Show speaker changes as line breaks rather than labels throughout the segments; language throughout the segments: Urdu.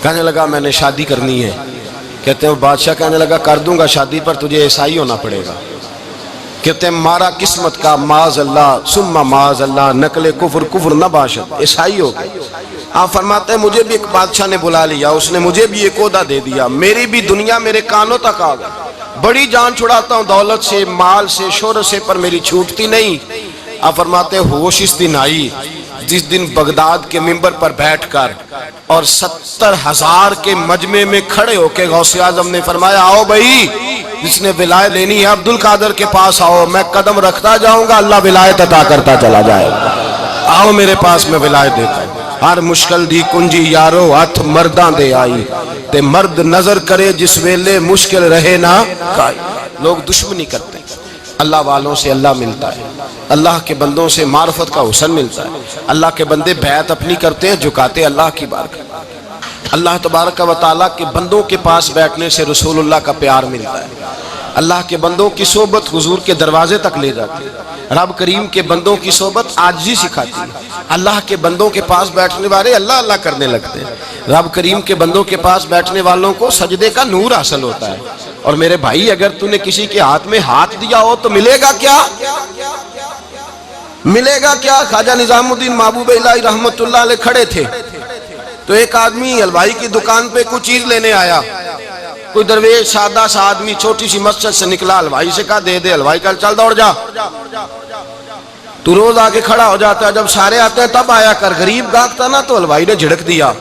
کہنے لگا میں نے شادی کرنی ہے. کہتے ہیں بادشاہ کہنے لگا کر دوں گا شادی پر تجھے عیسائی ہونا پڑے گا. کہتے ہیں مارا قسمت کا معاذ اللہ ثم معاذ اللہ نقل کفر کفر نہ باشد، عیسائی ہو گئے. آپ فرماتے ہیں مجھے بھی ایک بادشاہ نے بلا لیا، اس نے مجھے بھی ایک عہدہ دے دیا، میری بھی دنیا میرے کانوں تک آ گئی. بڑی جان چھڑاتا ہوں دولت سے مال سے شہرت سے پر میری چھوٹتی نہیں. آپ فرماتے ہیں ہوش اس دن آئی جس دن بغداد کے منبر پر بیٹھ کر اور 70,000 کے مجمع میں کھڑے ہو کے غوث اعظم نے فرمایا آؤ بھائی جس نے ولایت لینی ہے عبد القادر کے پاس آؤ، میں قدم رکھتا جاؤں گا اللہ ولایت عطا کرتا چلا جائے گا. آؤ میرے پاس میں ولایت دیتا ہوں. ہر مشکل دی کنجی یارو ہاتھ مرداں دے آئی تے مرد نظر کرے جس ویلے مشکل رہے نہ کائی. لوگ دشمنی کرتے ہیں، اللہ والوں سے اللہ ملتا ہے، اللہ کے بندوں سے معرفت کا حسن ملتا ہے. اللہ کے بندے بیعت اپنی کرتے ہیں جھکاتے اللہ کی بارگاہ. اللہ تبارک و تعالیٰ کے بندوں کے پاس بیٹھنے سے رسول اللہ کا پیار ملتا ہے. اللہ کے بندوں کی صحبت حضور کے دروازے تک لے جاتی ہے. رب کریم کے بندوں کی صحبت عاجزی سکھاتی ہے. اللہ کے بندوں کے پاس بیٹھنے والے اللہ اللہ کرنے لگتے ہیں. رب کریم کے بندوں کے پاس بیٹھنے والوں کو سجدے کا نور حاصل ہوتا ہے. اور میرے بھائی اگر تو نے کسی کے ہاتھ میں ہاتھ دیا ہو تو ملے گا کیا؟ ملے گا کیا؟ خواجہ نظام الدین محبوب الہی رحمت اللہ علیہ کھڑے تھے تو ایک آدمی حلوائی کی دکان پہ کچھ چیز لینے آیا. کوئی درویش سادہ سا آدمی چھوٹی سی مسجد سے نکلا، حلوائی سے کہا دے دے. حلوائی کہا چل دوڑ جا. تو روز آگے کھڑا ہو جاتا ہے، جب سارے آتے ہیں تب آیا کر. غریب گاہک نہ تو حلوائی نے جھڑک دیا.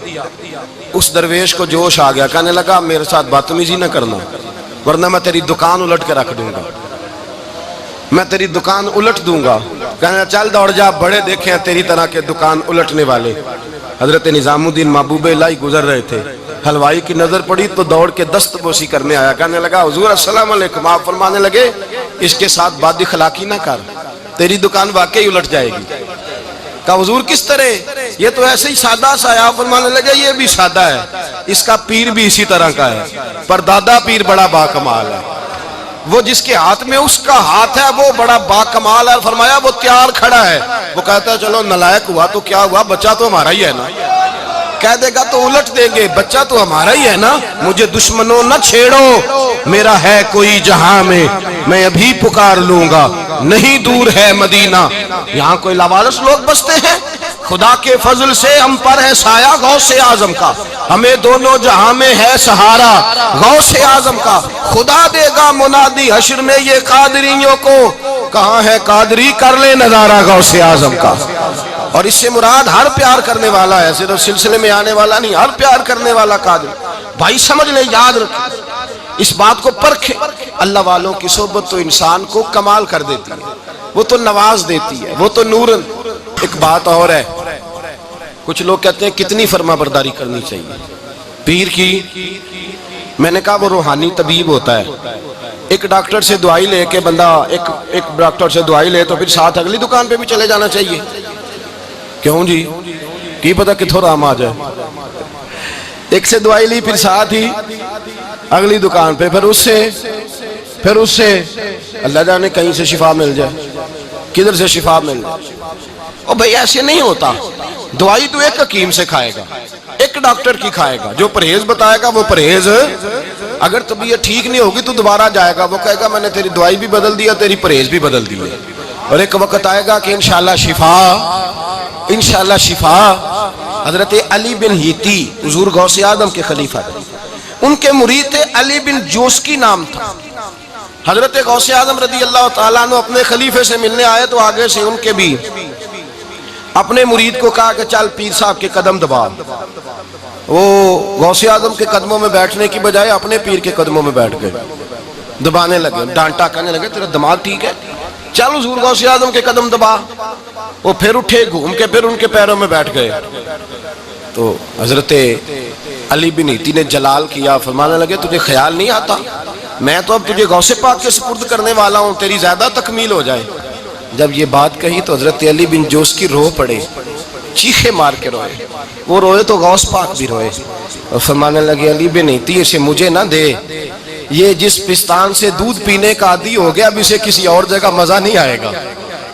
اس درویش کو جوش آ گیا، کہنے لگا میرے ساتھ بدتمیزی نہ کرنا ورنہ میں تیری دکان الٹ کے رکھ دوں گا، میں تیری دکان الٹ دوں گا. کہنا چل دوڑ جا، بڑے دیکھے ہیں تیری طرح کے دکان الٹنے والے. حضرت نظام الدین محبوب الہی گزر رہے تھے، حلوائی کی نظر پڑی تو دوڑ کے دست بوسی کرنے آیا. کہنے لگا حضور السلام علیکم. آپ فرمانے لگے اس کے ساتھ بد اخلاقی نہ کر، تیری دکان واقعی الٹ جائے گی. کہا حضور کس طرح؟ یہ تو ایسے ہی سادہ سا ہے. آپ فرمانے لگے یہ بھی سادہ ہے، اس کا پیر بھی اسی طرح کا ہے، پر دادا پیر بڑا باکمال ہے. وہ جس کے ہاتھ میں اس کا ہاتھ ہے وہ بڑا باکمال ہے. فرمایا وہ تیار کھڑا ہے. وہ کہتا ہے چلو نالائق ہوا تو کیا ہوا، بچہ تو ہمارا ہی ہے نا. کہہ دے گا تو الٹ دیں گے، بچہ تو ہمارا ہی ہے نا. مجھے دشمنوں نہ چھیڑو، میرا ہے کوئی جہاں میں ابھی پکار لوں گا. نہیں دور ہے مدینہ، یہاں کوئی لاوارث لوگ بستے ہیں. خدا کے فضل سے ہم پر ہے سایہ غوث اعظم کا، ہمیں دونوں جہاں میں ہے سہارا غوث اعظم کا. خدا دے گا منادی حشر میں یہ قادریوں کو، کہاں ہے قادری کر لے نظارہ غوث اعظم کا. اور اس سے مراد ہر پیار کرنے والا ہے، صرف سلسلے میں آنے والا نہیں، ہر پیار کرنے والا قادر. بھائی سمجھ لیں، یاد رکھیں، اس بات کو پرکھیں. اللہ والوں کی صحبت تو انسان کو کمال کر دیتی ہے، وہ تو نواز دیتی ہے، وہ تو نور. ایک بات اور ہے، کچھ لوگ کہتے ہیں کتنی فرما برداری کرنی چاہیے پیر کی. میں نے کہا وہ روحانی طبیب ہوتا ہے. ایک ڈاکٹر سے دوائی لے کے بندہ ایک ڈاکٹر سے دوائی لے تو پھر ساتھ اگلی دکان پہ بھی چلے جانا چاہیے. کیوں جی؟ کی پتہ کتھوں رام آ جائے. ایک سے دوائی لی پھر ساتھ ہی اگلی دکان پہ، پھر اس سے اللہ جانے کہیں سے شفا مل جائے، کدھر سے شفا مل جائے. اور بھئی ایسے نہیں ہوتا. دوائی تو ایک حکیم سے کھائے گا، ایک ڈاکٹر کی کھائے گا، جو پرہیز بتائے گا وہ پرہیز. اگر طبیعت ٹھیک نہیں ہوگی تو دوبارہ جائے گا، وہ کہے گا میں نے تیری دوائی بھی بدل دیا، تیری پرہیز بھی بدل دی. اور ایک وقت آئے گا کہ انشاءاللہ شفا. حضرت علی بن ہیتی حضور غوث اعظم کے خلیفہ تھے، ان کے مرید تھے علی بن جوسکی نام تھا. حضرت غوث اعظم رضی اللہ تعالیٰ عنہ اپنے خلیفے سے ملنے آئے تو آگے سے ان کے بھی اپنے مرید کو کہا کہ چل پیر صاحب کے قدم دبا. وہ غوث اعظم کے قدموں میں بیٹھنے کی بجائے اپنے پیر کے قدموں میں بیٹھ گئے، دبانے لگے، ڈانٹا، کہنے لگے تیرا دماغ ٹھیک ہے، چل حضور غوث اعظم کے قدم دبا. وہ پھر اٹھے، گھوم کے پھر ان کے پیروں میں بیٹھ گئے. تو حضرت علی بن ہیتی نے جلال کیا، فرمانے لگے تجھے خیال نہیں آتا میں تو اب تجھے غوث پاک کے سپرد کرنے والا ہوں، تیری زیادہ تکمیل ہو جائے. جب یہ بات کہی تو حضرت علی بن جوسکی رو پڑے، چیخے مار کے روئے. وہ روئے تو غوث پاک بھی روئے اور فرمانے لگے علی بن ہیتی اسے مجھے نہ دے، یہ جس پستان سے دودھ پینے کا عادی ہو گیا اب اسے کسی اور جگہ مزہ نہیں آئے گا،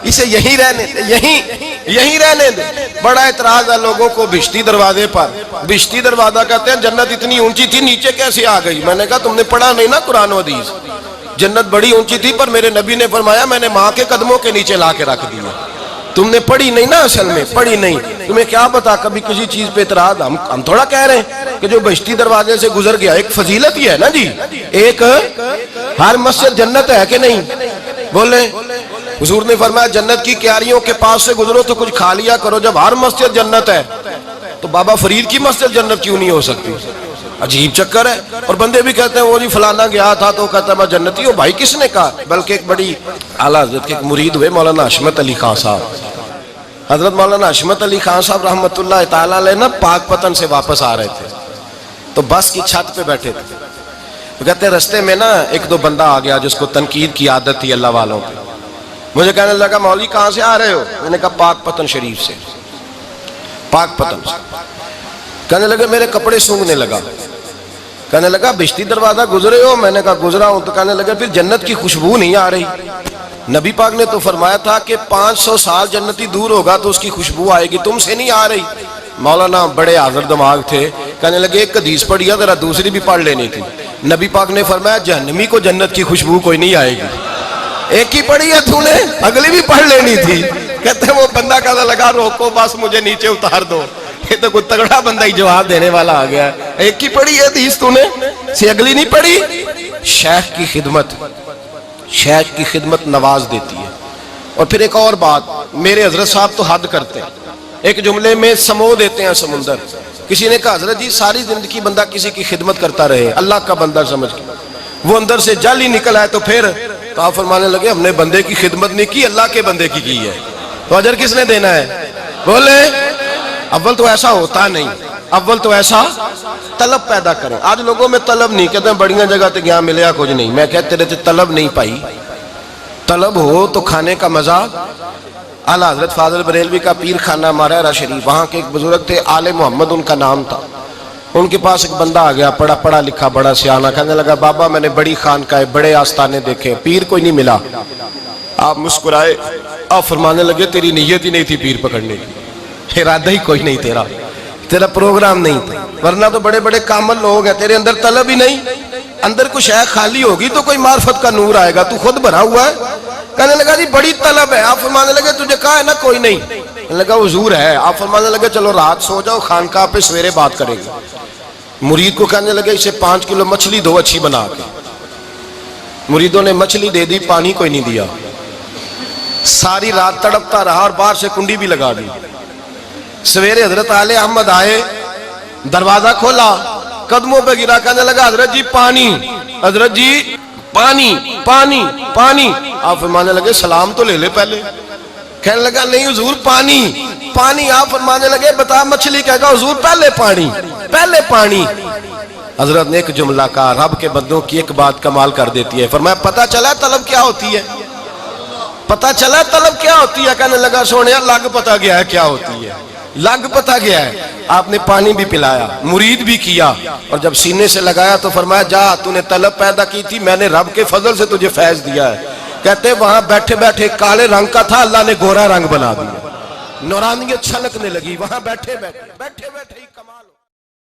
اسے یہیں رہنے دے، یہیں رہنے دے. بڑا اعتراض ہے لوگوں کو بھشتی دروازے پر بشتی دروازہ کہتے ہیں جنت اتنی اونچی تھی نیچے کیسے آ گئی؟ میں نے کہا تم نے پڑھا نہیں نا قرآن و حدیث، جنت بڑی اونچی تھی پر میرے نبی نے فرمایا میں نے ماں کے قدموں کے نیچے لا کے رکھ دیا۔ تم نے پڑھی نہیں نا، اصل میں پڑھی نہیں، تمہیں کیا پتا کبھی کسی چیز پہ اعتراض۔ ہم تھوڑا کہہ رہے ہیں کہ جو بہشتی دروازے سے گزر گیا ایک فضیلت ہی ہے نا جی، ایک ہر مسجد جنت ہے کہ نہیں؟ بولے حضور نے فرمایا جنت کی کیاریوں کے پاس سے گزرو تو کچھ کھا لیا کرو، جب ہر مسجد جنت ہے تو بابا فرید کی مسجد جنت کیوں نہیں ہو سکتی؟ عجیب چکر ہے۔ اور بندے بھی کہتے ہیں وہ جی فلانا گیا تھا تو کہتا میں جنتی ہوں، بھائی کس نے کہا؟ بلکہ ایک بڑی اعلیٰ حضرت کے ایک مرید ہوئے مولانا حشمت علی خان صاحب، حضرت مولانا حشمت علی خان صاحب رحمۃ اللہ تعالیٰ علیہ نا پاک پتن سے واپس آ رہے تھے تو بس کی چھت پہ بیٹھے تھے، وہ کہتے ہیں رستے میں نا ایک دو بندہ آ گیا جس کو تنقید کی عادت تھی اللہ والوں پہ، مجھے کہنے لگا مولوی کہاں سے آ رہے ہو؟ میں نے کہا پاک پتن شریف سے، پاک پتن سے۔ کہنے لگے میرے کپڑے سونگنے لگا، کہنے لگا بشتی دروازہ گزرے ہو؟ میں نے کہا گزرا ہوں۔ تو کہنے لگا پھر جنت کی خوشبو نہیں آ رہی؟ نبی پاک نے تو فرمایا تھا کہ 500 سال جنتی دور ہوگا تو اس کی خوشبو آئے گی، تم سے نہیں آ رہی؟ مولانا بڑے حاضر دماغ تھے، کہنے لگے ایک حدیث پڑھی ہے ذرا دوسری بھی پڑھ لینی تھی۔ نبی پاک نے فرمایا جہنمی کو جنت کی خوشبو کوئی نہیں آئے گی، ایک ہی پڑھی ہے تو نے، اگلی بھی پڑھ لینی تھی۔ کہتے ہیں وہ بندہ کہنے لگا روکو بس مجھے نیچے اتار دو، یہ تو کوئی تگڑا بندہ ہی جواب دینے والا آ گیا ہے، ایک ہی پڑھی ہے حدیث تو نے، سے اگلی نہیں پڑھی۔ شیخ کی خدمت، شیخ کی خدمت نواز دیتی ہے۔ اور پھر ایک اور بات، میرے حضرت صاحب تو حد کرتے ہیں، ایک جملے میں سمو دیتے ہیں سمندر۔ کسی نے کہا حضرت جی ساری زندگی بندہ کسی کی خدمت کرتا رہے اللہ کا بندہ سمجھ کے، وہ اندر سے جل ہی نکل آئے تو پھر کہا فرمانے لگے ہم نے بندے کی خدمت نہیں کی اللہ کے بندے کی ہے، تو اجر کس نے دینا ہے؟ بولے اول تو ایسا ہوتا نہیں، اول تو ایسا طلب پیدا کریں۔ آج لوگوں میں طلب نہیں، کہتے ہیں بڑیاں جگہ تے گیا ملیا کچھ نہیں، میں کہتے رہتے طلب نہیں پائی، طلب ہو تو کھانے کا مزہ۔ اعلیٰ حضرت فاضل بریلوی کا پیر خانہ مارہرہ شریف، وہاں کے ایک بزرگ تھے آل محمد ان کا نام تھا، ان کے پاس ایک بندہ آ گیا پڑھا لکھا بڑا سیانہ، کہنے لگا بابا میں نے بڑی خانقاہیں بڑے آستانے دیکھے پیر کوئی نہیں ملا۔ آپ مسکرائے، آپ فرمانے لگے تیری نیت ہی نہیں تھی پیر پکڑنے کی، ارادہ ہی کوئی نہیں تیرا پروگرام نہیں تھا، ورنہ تو بڑے بڑے کامل لوگ ہیں، تیرے اندر طلب ہی نہیں، اندر کچھ ہے خالی ہوگی تو کوئی معرفت کا نور آئے گا، تو خود بھرا ہوا ہے۔ کہنے لگا جی بڑی طلب ہے۔ آپ فرمانے لگے تجھے کہا ہے نا کوئی نہیں؟ کہنے لگا حضور ہے۔ آپ فرمانے لگے چلو رات سو جاؤ خانقاہ پہ سویرے بات کریں گے۔ مرید کو کہنے لگے اسے 5 کلو مچھلی دو اچھی بنا کے، مریدوں نے مچھلی دے دی، پانی کوئی نہیں دیا، ساری رات تڑپتا رہا اور باہر سے کنڈی بھی لگا دی۔ سویرے حضرت آل احمد آئے، دروازہ کھولا، قدموں پہ گرا، کہنے لگا حضرت جی پانی، حضرت جی پانی پانی پانی۔ آپ فرمانے لگے سلام تو لے لے پہلے۔ کہنے لگا نہیں حضور پانی پانی۔ آپ فرمانے لگے بتا مچھلی کہے گا حضور پہلے پانی پہلے پانی۔ حضرت نے ایک جملہ کہا، رب کے بندوں کی ایک بات کمال کر دیتی ہے، فرمایا پتہ چلا طلب کیا ہوتی ہے؟ پتہ چلا طلب کیا ہوتی ہے؟ کہنے لگا سونے لگ پتہ گیا ہے کیا ہوتی ہے، لگ پتہ گیا ہے۔ آپ نے پانی بھی پلایا، مرید بھی کیا، اور جب سینے سے لگایا تو فرمایا جا تو نے طلب پیدا کی تھی، میں نے رب کے فضل سے تجھے فیض دیا ہے۔ کہتے وہاں بیٹھے بیٹھے کالے رنگ کا تھا، اللہ نے گورا رنگ بنا دیا، نورانیت چھلکنے لگی وہاں بیٹھے بیٹھے ہی کمال۔